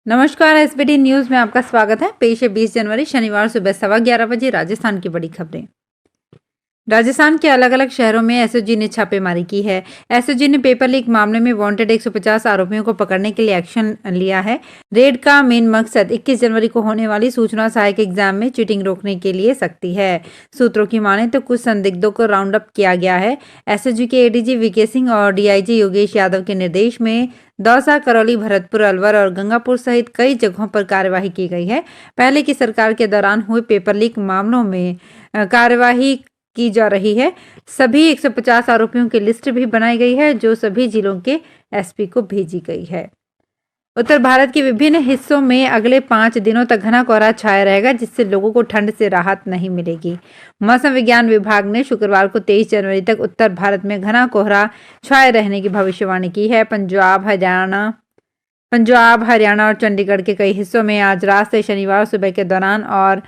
नमस्कार, SBT news में आपका स्वागत है। पेश है 20 जनवरी शनिवार सुबह 11:15 बजे राजस्थान की बड़ी खबरें। राजस्थान के अलग अलग शहरों में एसओजी ने छापेमारी की है। एसओजी ने पेपर लीक मामले में वांटेड 150 आरोपियों को पकड़ने के लिए एक्शन लिया है। रेड का मेन मकसद 21 जनवरी को होने वाली सूचना सहायक एग्जाम में चीटिंग रोकने के लिए सकती है। सूत्रों की माने तो कुछ संदिग्धों को राउंड अप किया गया है। एसओजी के एडीजी वीके सिंह और डीआईजी योगेश यादव के निर्देश में दौसा, करौली, भरतपुर, अलवर और गंगापुर सहित कई जगहों पर कार्यवाही की गई है। पहले की सरकार के दौरान हुए पेपर लीक मामलों में कार्यवाही की जा रही है। सभी 150 आरोपियों की लिस्ट भी बनाई गई है, जो सभी जिलों के एसपी को भेजी गई है। उत्तर भारत के विभिन्न हिस्सों में अगले 5 दिनों तक घना कोहरा छाया रहेगा, जिससे लोगों को ठंड से राहत नहीं मिलेगी। मौसम विज्ञान विभाग ने शुक्रवार को 23 जनवरी तक उत्तर भारत में घना कोहरा छाए रहने की भविष्यवाणी की है। पंजाब, हरियाणा और चंडीगढ़ के कई हिस्सों में आज रात से शनिवार सुबह के दौरान और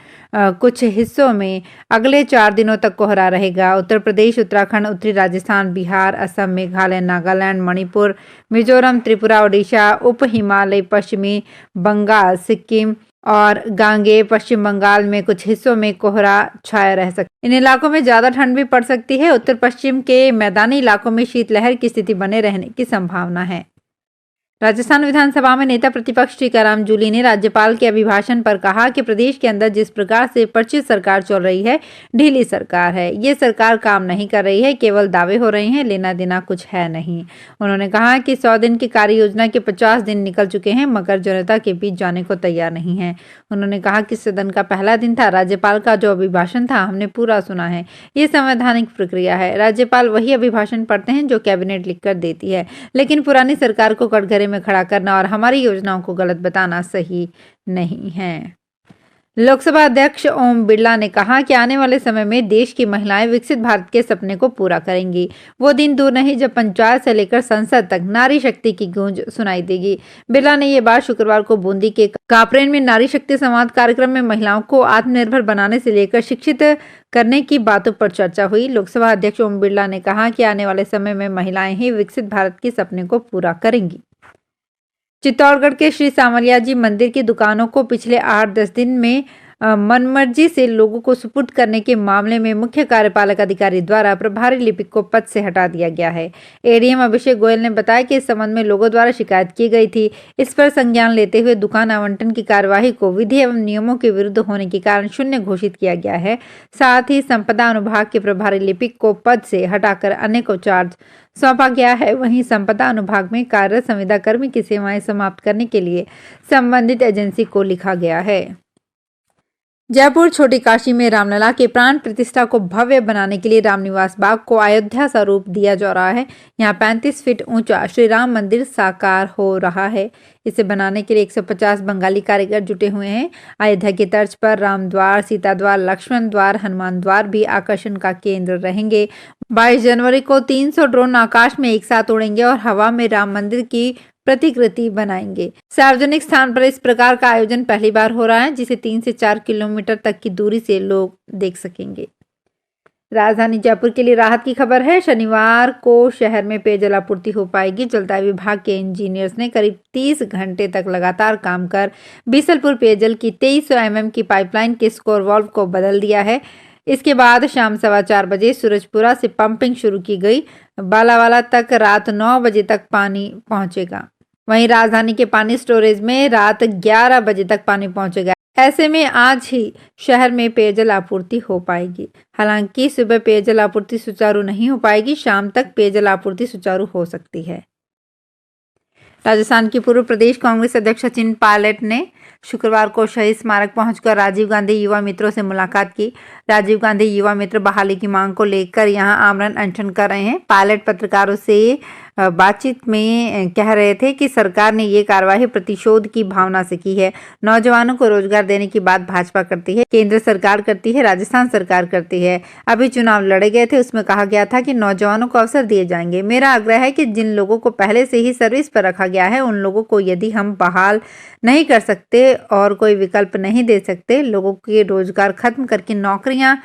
कुछ हिस्सों में अगले 4 दिनों तक कोहरा रहेगा। उत्तर प्रदेश, उत्तराखंड, उत्तरी राजस्थान, बिहार, असम, मेघालय, नागालैंड, मणिपुर, मिजोरम, त्रिपुरा, ओडिशा, उप हिमालय, पश्चिमी बंगाल, सिक्किम और गांगे पश्चिम बंगाल में कुछ हिस्सों में कोहरा छाया रह सकता है। इन इलाकों में ज्यादा ठंड भी पड़ सकती है। उत्तर पश्चिम के मैदानी इलाकों में शीतलहर की स्थिति बने रहने की संभावना है। राजस्थान विधानसभा में नेता प्रतिपक्ष टीकाराम जूली ने राज्यपाल के अभिभाषण पर कहा कि प्रदेश के अंदर जिस प्रकार से परिचित सरकार चल रही है, ढीली सरकार है। ये सरकार काम नहीं कर रही है, केवल दावे हो रहे हैं, लेना देना कुछ है नहीं। उन्होंने कहा कि 100 दिन की कार्य योजना के 50 दिन निकल चुके हैं, मगर जनता के बीच जाने को तैयार नहीं है। उन्होंने कहा कि सदन का पहला दिन था, राज्यपाल का जो अभिभाषण था हमने पूरा सुना है। ये संवैधानिक प्रक्रिया है। राज्यपाल वही अभिभाषण पढ़ते हैं जो कैबिनेट लिखकर देती है, लेकिन पुरानी सरकार को कटघरे में खड़ा करना और हमारी योजनाओं को गलत बताना सही नहीं है। लोकसभा अध्यक्ष ओम बिरला ने कहा कि आने वाले समय में देश की महिलाएं विकसित भारत के सपने को पूरा करेंगी। वो दिन दूर नहीं जब पंचायत से लेकर संसद तक नारी शक्ति की गूंज सुनाई देगी। बिरला ने ये बात शुक्रवार को बूंदी के कापरेन में नारी शक्ति संवाद कार्यक्रम में महिलाओं को आत्मनिर्भर बनाने से लेकर शिक्षित करने की बातों पर चर्चा हुई। लोकसभा अध्यक्ष ओम बिरला ने कहा कि आने वाले समय में महिलाएं ही विकसित भारत के सपने को पूरा करेंगी। चित्तौड़गढ़ के श्री सांवलिया जी मंदिर की दुकानों को पिछले 8-10 दिन में मनमर्जी से लोगों को सुपुर्द करने के मामले में मुख्य कार्यपालक अधिकारी द्वारा प्रभारी लिपिक को पद से हटा दिया गया है। एडीएम अभिषेक गोयल ने बताया कि इस संबंध में लोगों द्वारा शिकायत की गई थी। इस पर संज्ञान लेते हुए दुकान आवंटन की कार्यवाही को विधि एवं नियमों के विरुद्ध होने के कारण शून्य घोषित किया गया है। साथ ही संपदा अनुभाग के प्रभारी लिपिक को पद से हटाकर अन्य को चार्ज सौंपा गया है। वहीं संपदा अनुभाग में कार्यरत संविदा कर्मी की सेवाएं समाप्त करने के लिए संबंधित एजेंसी को लिखा गया है। जयपुर छोटी काशी में रामलला के प्राण प्रतिष्ठा को भव्य बनाने के लिए रामनिवास बाग को अयोध्या सा रूप दिया जा रहा है। यहाँ 35 फीट ऊंचा श्री राम मंदिर साकार हो रहा है। इसे बनाने के लिए 150 बंगाली कारीगर जुटे हुए हैं। अयोध्या की तर्ज पर राम द्वार, सीता द्वार, लक्ष्मण द्वार, हनुमान द्वार भी आकर्षण का केंद्र रहेंगे। 22 जनवरी को 300 ड्रोन आकाश में एक साथ उड़ेंगे और हवा में राम मंदिर की प्रतिकृति बनाएंगे। सार्वजनिक स्थान पर इस प्रकार का आयोजन पहली बार हो रहा है, जिसे 3 से 4 किलोमीटर तक की दूरी से लोग देख सकेंगे। राजधानी जयपुर के लिए राहत की खबर है। शनिवार को शहर में पेयजल आपूर्ति हो पाएगी। जलदाय विभाग के इंजीनियर्स ने करीब 30 घंटे तक लगातार काम कर बीसलपुर पेयजल की 2300 mm की पाइपलाइन के स्कोर वाल्व को बदल दिया है। इसके बाद शाम 4:15 बजे सूरजपुरा से पंपिंग शुरू की गई। बालावाला तक रात 9 बजे तक पानी पहुंचेगा। वहीं राजधानी के पानी स्टोरेज में रात 11 बजे तक पानी पहुंचेगा। ऐसे में आज ही शहर में पेयजल आपूर्ति हो पाएगी। हालांकि सुबह पेयजल आपूर्ति सुचारू नहीं हो पाएगी, शाम तक पेयजल आपूर्ति सुचारू हो सकती है। राजस्थान की पूर्व प्रदेश कांग्रेस अध्यक्ष सचिन पायलट ने शुक्रवार को शहीद स्मारक पहुंचकर राजीव गांधी युवा मित्रों से मुलाकात की। राजीव गांधी युवा मित्र बहाली की मांग को लेकर यहां आमरण अनशन कर रहे हैं। पायलट पत्रकारों से बातचीत में कह रहे थे कि सरकार ने ये कार्यवाही प्रतिशोध की भावना से की है। नौजवानों को रोजगार देने की बात भाजपा करती है, केंद्र सरकार करती है, राजस्थान सरकार करती है। अभी चुनाव लड़े गए थे, उसमें कहा गया था कि नौजवानों को अवसर दिए जाएंगे। मेरा आग्रह है कि जिन लोगों को पहले से ही सर्विस पर रखा गया है, उन लोगों को यदि हम बहाल नहीं कर सकते और कोई विकल्प नहीं दे सकते, लोगों के रोजगार खत्म करके नौकरियां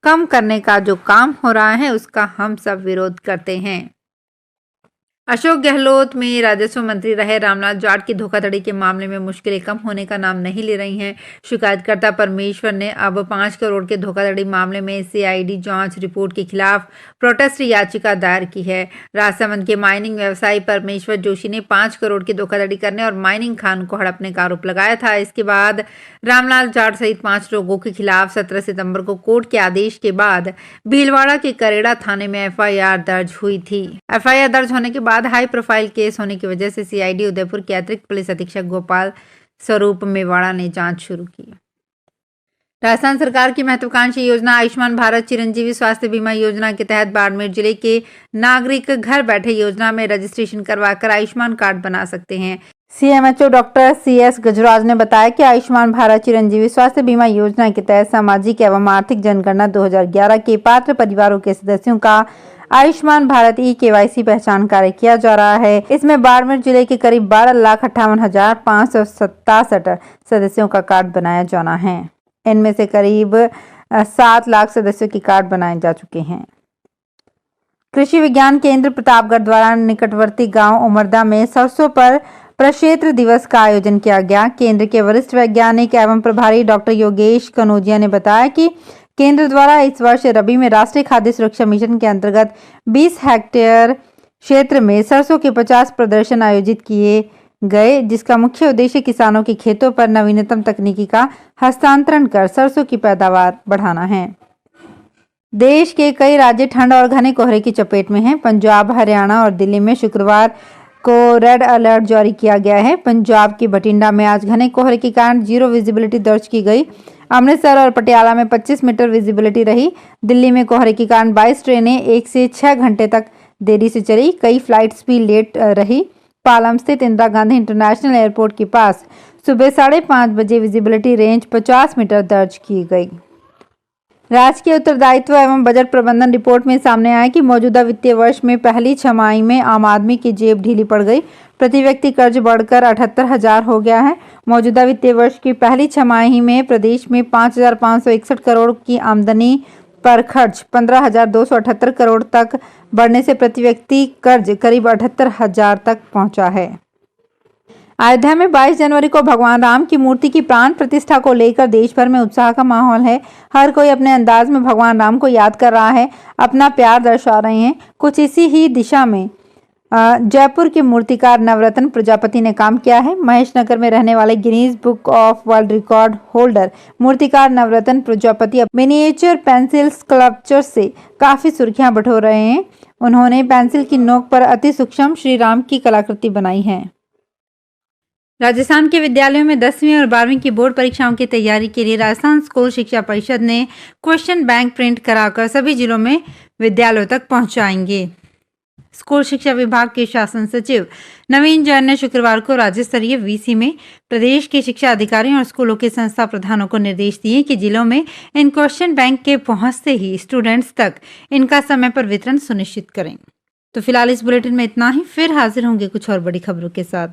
कम करने का जो काम हो रहा है, उसका हम सब विरोध करते हैं। अशोक गहलोत में राजस्व मंत्री रहे रामलाल जाट की धोखाधड़ी के मामले में मुश्किलें कम होने का नाम नहीं ले रही हैं। शिकायतकर्ता परमेश्वर ने अब 5 करोड़ के धोखाधड़ी मामले में सीआईडी जांच रिपोर्ट के खिलाफ प्रोटेस्ट याचिका दायर की है। राजसमंद के माइनिंग व्यवसायी परमेश्वर जोशी ने 5 करोड़ की धोखाधड़ी करने और माइनिंग खान को हड़पने का आरोप लगाया था। इसके बाद रामलाल जाट सहित 5 लोगों के खिलाफ 17 सितंबर को कोर्ट के आदेश के बाद भीलवाड़ा के करेड़ा थाने में एफआईआर दर्ज हुई थी। एफआईआर दर्ज होने के बाद हाई प्रोफाइल केस होने की वजह से सीआईडी उदयपुर के अतिरिक्त पुलिस अधीक्षक गोपाल स्वरूप मेवाड़ा ने जांच शुरू की। राजस्थान सरकार की महत्वाकांक्षी योजना आयुष्मान भारत चिरंजीवी स्वास्थ्य बीमा योजना के तहत बाड़मेर जिले के नागरिक घर बैठे योजना में रजिस्ट्रेशन करवाकर आयुष्मान कार्ड बना सकते हैं। सीएमएचओ डॉक्टर सीएस गजराज ने बताया कि आयुष्मान भारत चिरंजीवी स्वास्थ्य बीमा योजना के तहत सामाजिक एवं आर्थिक जनगणना 2011 के पात्र परिवारों के सदस्यों का आयुष्मान भारत ई-केवाईसी पहचान कार्य किया जा रहा है। इसमें बाड़मेर जिले के करीब 12,58,567 सदस्यों का कार्ड बनाया जाना है। इनमें से करीब 7 लाख सदस्यों के कार्ड बनाए जा चुके हैं। कृषि विज्ञान केंद्र प्रतापगढ़ द्वारा निकटवर्ती गांव उमरदा में सरसों पर प्रक्षेत्र दिवस का आयोजन किया गया। केंद्र के वरिष्ठ वैज्ञानिक एवं प्रभारी डॉक्टर योगेश कनौजिया ने बताया कि केंद्र द्वारा इस वर्ष रबी में राष्ट्रीय खाद्य सुरक्षा मिशन के अंतर्गत 20 हेक्टेयर क्षेत्र में सरसों के 50 प्रदर्शन आयोजित किए गए, जिसका मुख्य उद्देश्य किसानों के खेतों पर नवीनतम तकनीकी का हस्तांतरण कर सरसों की पैदावार बढ़ाना है। देश के कई राज्य ठंड और घने कोहरे की चपेट में हैं। पंजाब, हरियाणा और दिल्ली में शुक्रवार को रेड अलर्ट जारी किया गया है। पंजाब के बठिंडा में आज घने कोहरे के कारण 0 विजिबिलिटी दर्ज की गई। अमृतसर और पटियाला में 25 मीटर विजिबिलिटी रही। दिल्ली में कोहरे के कारण 22 ट्रेनें 1 से 6 घंटे तक देरी से चली। कई फ्लाइट्स भी लेट रही। पालम स्थित इंदिरा गांधी इंटरनेशनल एयरपोर्ट के पास सुबह 5:30 बजे विजिबिलिटी रेंज 50 मीटर दर्ज की गई। राजकीय उत्तरदायित्व एवं बजट प्रबंधन रिपोर्ट में सामने आया कि मौजूदा वित्तीय वर्ष में पहली छमाही में आम आदमी की जेब ढीली पड़ गई। प्रति व्यक्ति कर्ज बढ़कर 78,000 हो गया है। मौजूदा वित्तीय वर्ष की पहली छमाही में प्रदेश में 5,561 करोड़ की आमदनी पर खर्च 15,278 करोड़ तक बढ़ने से प्रति व्यक्ति कर्ज करीब 78,000 तक पहुंचा है। अयोध्या में 22 जनवरी को भगवान राम की मूर्ति की प्राण प्रतिष्ठा को लेकर देश भर में उत्साह का माहौल है। हर कोई अपने अंदाज में भगवान राम को याद कर रहा है, अपना प्यार दर्शा रहे हैं। कुछ इसी ही दिशा में जयपुर के मूर्तिकार नवरत्न प्रजापति ने काम किया है। महेशनगर में रहने वाले Guinness book of world record holder मूर्तिकार नवरत्न प्रजापति मिनिएचर पेंसिल स्कल्पचर से काफी सुर्खियां बटोर रहे हैं। उन्होंने पेंसिल की नोक पर अति सूक्ष्म श्री राम की कलाकृति बनाई है। राजस्थान के विद्यालयों में 10वीं और 12वीं की बोर्ड परीक्षाओं की तैयारी के लिए राजस्थान स्कूल शिक्षा परिषद ने क्वेश्चन बैंक प्रिंट कराकर सभी जिलों में विद्यालयों तक पहुंचाएंगे। स्कूल शिक्षा विभाग के शासन सचिव नवीन जैन ने शुक्रवार को राज्य स्तरीय वीसी में प्रदेश के शिक्षा अधिकारियों और स्कूलों के संस्था प्रधानों को निर्देश दिए कि जिलों में इन क्वेश्चन बैंक के पहुंचते ही स्टूडेंट्स तक इनका समय पर वितरण सुनिश्चित करें। तो फिलहाल इस बुलेटिन में इतना ही। फिर हाजिर होंगे कुछ और बड़ी खबरों के साथ।